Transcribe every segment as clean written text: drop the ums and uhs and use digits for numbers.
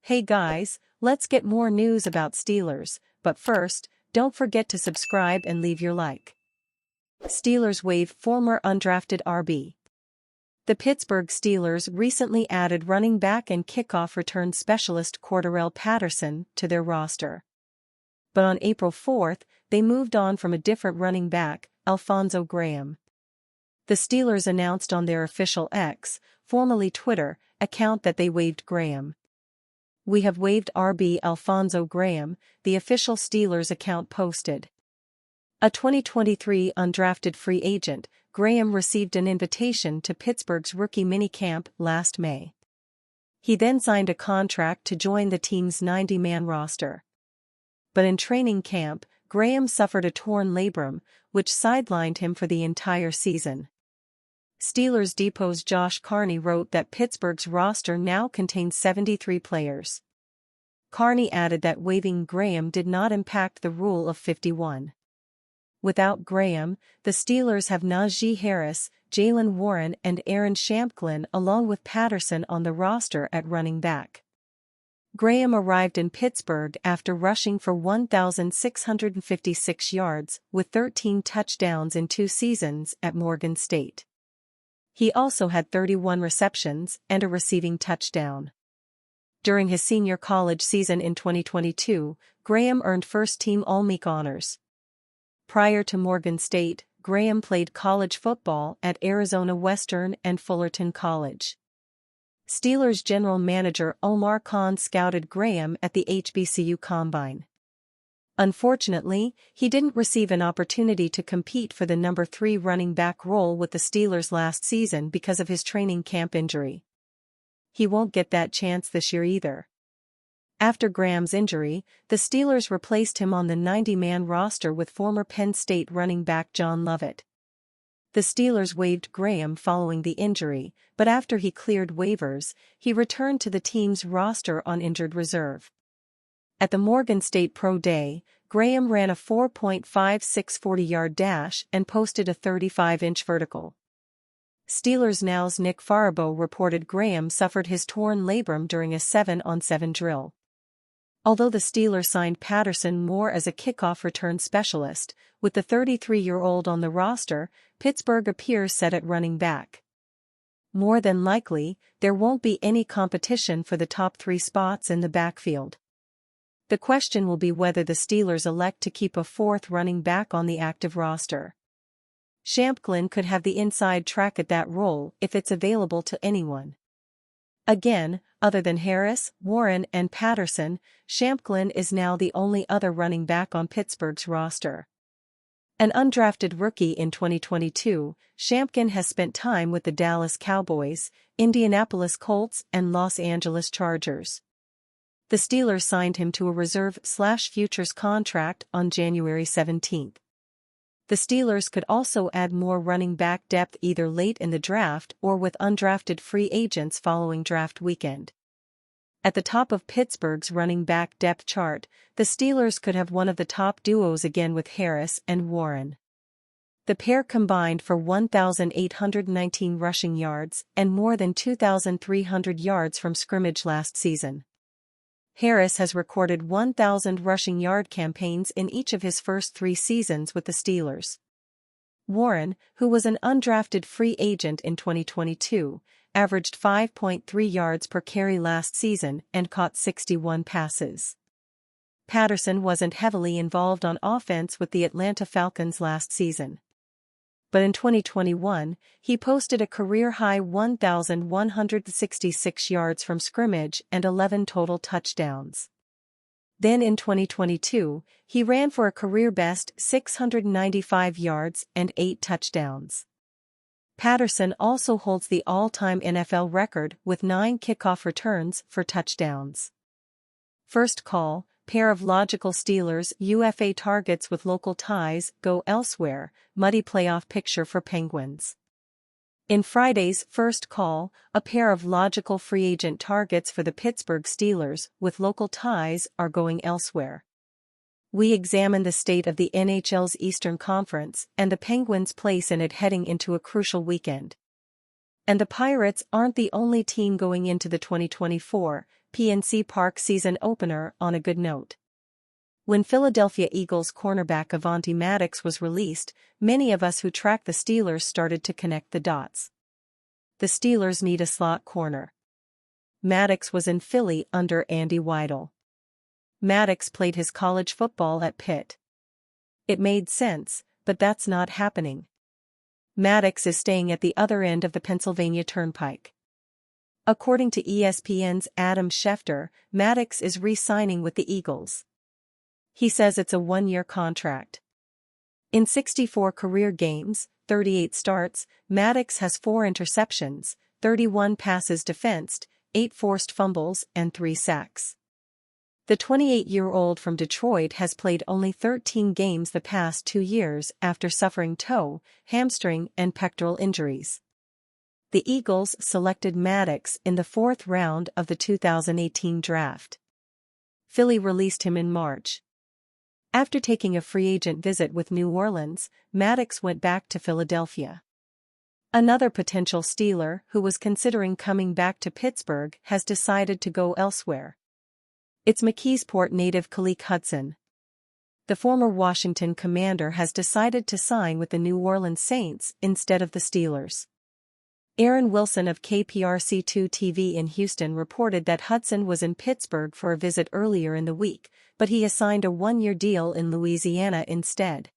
Hey guys, let's get more news about Steelers, but first, don't forget to subscribe and leave your like. Steelers waive former undrafted RB. The Pittsburgh Steelers recently added running back and kickoff return specialist Cordarrelle Patterson to their roster. But on April 4th, they moved on from a different running back, Alphonso Graham. The Steelers announced on their official X, formerly Twitter, account that they waived Graham. "We have waived RB Alphonso Graham," the official Steelers account posted. A 2023 undrafted free agent, Graham received an invitation to Pittsburgh's rookie minicamp last May. He then signed a contract to join the team's 90-man roster. But in training camp, Graham suffered a torn labrum, which sidelined him for the entire season. Steelers Depot's Josh Carney wrote that Pittsburgh's roster now contains 73 players. Carney added that waiving Graham did not impact the rule of 51. Without Graham, the Steelers have Najee Harris, Jaylen Warren and Aaron Shampklin along with Patterson on the roster at running back. Graham arrived in Pittsburgh after rushing for 1,656 yards with 13 touchdowns in 2 seasons at Morgan State. He also had 31 receptions and a receiving touchdown. During his senior college season in 2022, Graham earned first-team All-Meek honors. Prior to Morgan State, Graham played college football at Arizona Western and Fullerton College. Steelers general manager Omar Khan scouted Graham at the HBCU Combine. Unfortunately, he didn't receive an opportunity to compete for the number 3 running back role with the Steelers last season because of his training camp injury. He won't get that chance this year either. After Graham's injury, the Steelers replaced him on the 90-man roster with former Penn State running back John Lovett. The Steelers waived Graham following the injury, but after he cleared waivers, he returned to the team's roster on injured reserve. At the Morgan State Pro Day, Graham ran a 4.56 40-yard dash and posted a 35-inch vertical. Steelers Now's Nick Farabaugh reported Graham suffered his torn labrum during a 7-on-7 drill. Although the Steelers signed Patterson more as a kickoff return specialist, with the 33-year-old on the roster, Pittsburgh appears set at running back. More than likely, there won't be any competition for the top 3 spots in the backfield. The question will be whether the Steelers elect to keep a 4th running back on the active roster. Shampklin could have the inside track at that role if it's available to anyone. Again, other than Harris, Warren and Patterson, Shampklin is now the only other running back on Pittsburgh's roster. An undrafted rookie in 2022, Shampklin has spent time with the Dallas Cowboys, Indianapolis Colts and Los Angeles Chargers. The Steelers signed him to a reserve/futures contract on January 17. The Steelers could also add more running back depth either late in the draft or with undrafted free agents following draft weekend. At the top of Pittsburgh's running back depth chart, the Steelers could have one of the top duos again with Harris and Warren. The pair combined for 1,819 rushing yards and more than 2,300 yards from scrimmage last season. Harris has recorded 1,000 rushing yard campaigns in each of his first 3 seasons with the Steelers. Warren, who was an undrafted free agent in 2022, averaged 5.3 yards per carry last season and caught 61 passes. Patterson wasn't heavily involved on offense with the Atlanta Falcons last season. But in 2021, he posted a career-high 1,166 yards from scrimmage and 11 total touchdowns. Then in 2022, he ran for a career-best 695 yards and 8 touchdowns. Patterson also holds the all-time NFL record with 9 kickoff returns for touchdowns. First call, pair of logical Steelers UFA targets with local ties go elsewhere, muddy playoff picture for Penguins. In Friday's first call, a pair of logical free agent targets for the Pittsburgh Steelers with local ties are going elsewhere. We examine the state of the NHL's Eastern Conference and the Penguins' place in it heading into a crucial weekend. And the Pirates aren't the only team going into the 2024 PNC Park season opener on a good note. When Philadelphia Eagles cornerback Avonte Maddox was released, many of us who track the Steelers started to connect the dots. The Steelers need a slot corner. Maddox was in Philly under Andy Weidl. Maddox played his college football at Pitt. It made sense, but that's not happening. Maddox is staying at the other end of the Pennsylvania Turnpike. According to ESPN's Adam Schefter, Maddox is re-signing with the Eagles. He says it's a one-year contract. In 64 career games, 38 starts, Maddox has 4 interceptions, 31 passes defensed, 8 forced fumbles and 3 sacks. The 28-year-old from Detroit has played only 13 games the past 2 years after suffering toe, hamstring and pectoral injuries. The Eagles selected Maddox in the 4th round of the 2018 draft. Philly released him in March. After taking a free agent visit with New Orleans, Maddox went back to Philadelphia. Another potential Steeler who was considering coming back to Pittsburgh has decided to go elsewhere. It's McKeesport native Khaleke Hudson. The former Washington Commander has decided to sign with the New Orleans Saints instead of the Steelers. Aaron Wilson of KPRC2 TV in Houston reported that Hudson was in Pittsburgh for a visit earlier in the week, but he has signed a one-year deal in Louisiana instead.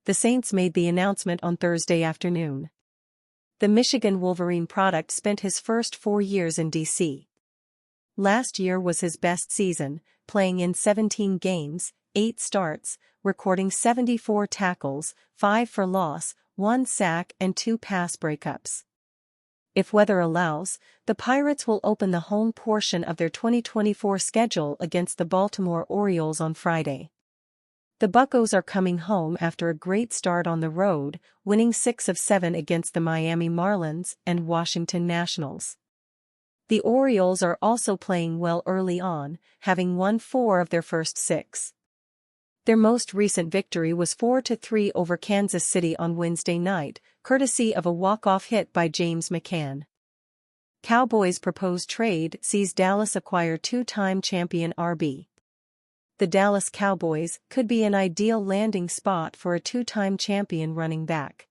The Saints made the announcement on Thursday afternoon. The Michigan Wolverine product spent his first 4 years in D.C. Last year was his best season, playing in 17 games, 8 starts, recording 74 tackles, 5 for loss, 1 sack and 2 pass breakups. If weather allows, the Pirates will open the home portion of their 2024 schedule against the Baltimore Orioles on Friday. The Buccos are coming home after a great start on the road, winning 6 of 7 against the Miami Marlins and Washington Nationals. The Orioles are also playing well early on, having won 4 of their first 6. Their most recent victory was 4-3 over Kansas City on Wednesday night, courtesy of a walk-off hit by James McCann. Cowboys' proposed trade sees Dallas acquire 2-time champion RB. The Dallas Cowboys could be an ideal landing spot for a 2-time champion running back.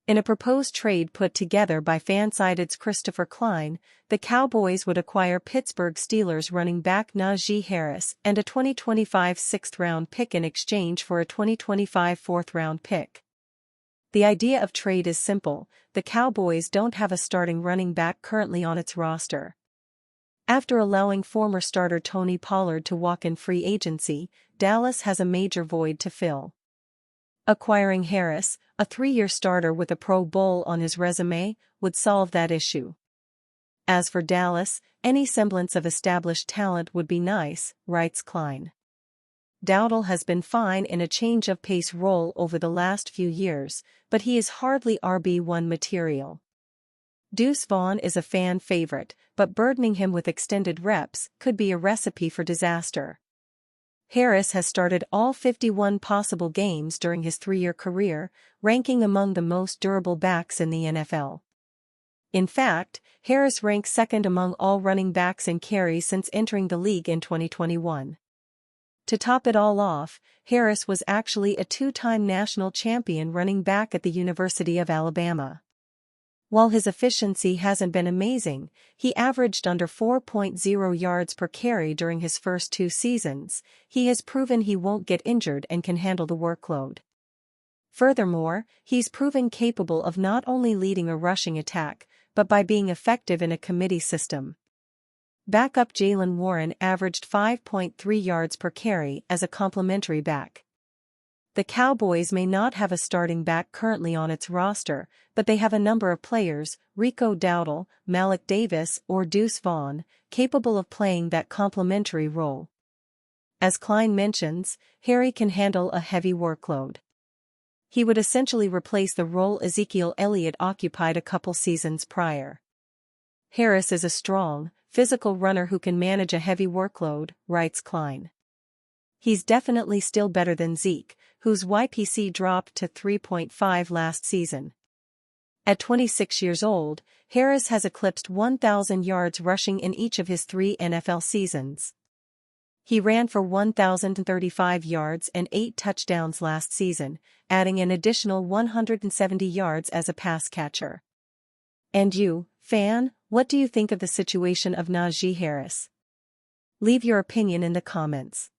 In a proposed trade put together by Fansided's Christopher Klein, the Cowboys would acquire Pittsburgh Steelers running back Najee Harris and a 2025 6th-round pick in exchange for a 2025 4th-round pick. The idea of trade is simple: the Cowboys don't have a starting running back currently on its roster. After allowing former starter Tony Pollard to walk in free agency, Dallas has a major void to fill. Acquiring Harris, a 3-year starter with a Pro Bowl on his resume, would solve that issue. As for Dallas, any semblance of established talent would be nice, writes Klein. Dowdle has been fine in a change-of-pace role over the last few years, but he is hardly RB1 material. Deuce Vaughn is a fan favorite, but burdening him with extended reps could be a recipe for disaster. Harris has started all 51 possible games during his 3-year career, ranking among the most durable backs in the NFL. In fact, Harris ranks second among all running backs in carries since entering the league in 2021. To top it all off, Harris was actually a 2-time national champion running back at the University of Alabama. While his efficiency hasn't been amazing, he averaged under 4.0 yards per carry during his first 2 seasons. He has proven he won't get injured and can handle the workload. Furthermore, he's proven capable of not only leading a rushing attack, but by being effective in a committee system. Backup Jaylen Warren averaged 5.3 yards per carry as a complementary back. The Cowboys may not have a starting back currently on its roster, but they have a number of players, Rico Dowdle, Malik Davis or Deuce Vaughn, capable of playing that complementary role. As Klein mentions, Harry can handle a heavy workload. He would essentially replace the role Ezekiel Elliott occupied a couple seasons prior. Harris is a strong, physical runner who can manage a heavy workload, writes Klein. He's definitely still better than Zeke, whose YPC dropped to 3.5 last season. At 26 years old, Harris has eclipsed 1,000 yards rushing in each of his 3 NFL seasons. He ran for 1,035 yards and 8 touchdowns last season, adding an additional 170 yards as a pass catcher. And you, fan, what do you think of the situation of Najee Harris? Leave your opinion in the comments.